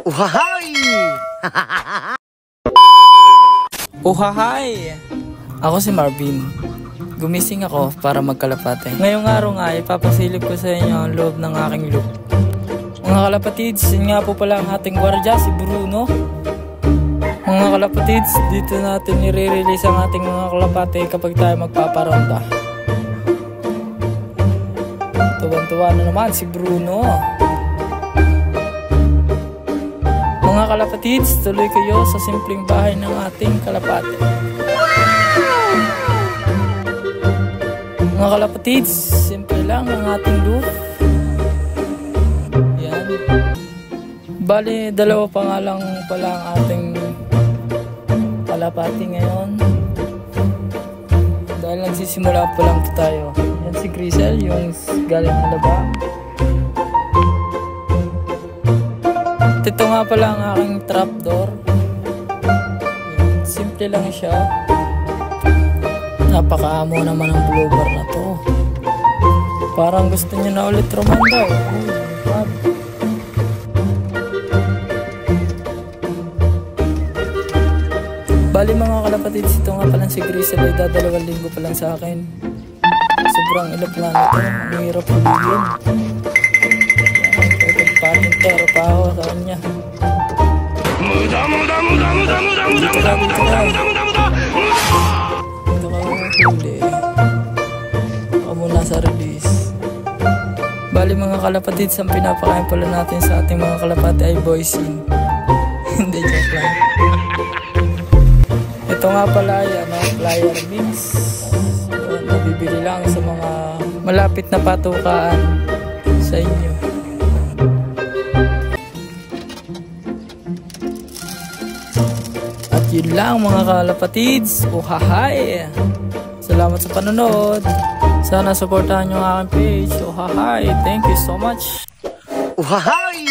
Uhahay! Uhahay! Ako si Marvin. Gumising ako para magkalapate. Ngayong araw nga, ipapasilip ko sa inyo ang loob ng aking loop. Mga kalapatids, yun nga po pala ang ating gwardya, si Bruno. Mga kalapatids, dito natin nire-release ang ating mga kalapate kapag tayo magpaparonda. Tuwan-tuwa na naman si Bruno. Mga kalapatids, tuloy kayo sa simpleng bahay ng ating kalapate. Mga kalapatids, simple lang ang ating loop. Yan. Bali, dalawa pa nga lang pala ang ating kalapate ngayon. Dahil nagsisimula pa lang tayo. Yan si Grisel, yung galing na laba. Ito nga pala ang aking trapdoor. Yan, simple lang siya. Napakaamo naman ang blower na to. Parang gusto niya na ulit rumanda. Bali mga kalapatids, ito nga palang si Grisel ay dadalawang linggo pa lang sa akin. Sobrang ilap nga nito. Ang hirap magiging. Parang pero pa ako sa kanya. Huli. Ako muna sa release. Bali mga kalapatids, ang pinapakain pala natin sa ating mga kalapati ay boysin. Hindi, joke lang. Ito nga pala yan, flyer mix. Nabibili lang sa mga malapit na patukaan sa inyo. At yun lang mga kalapatids. Uhahay! Salamat sa panonood. Sana supportahan nyo ang aking page. Uhahay! Thank you so much. Uhahay!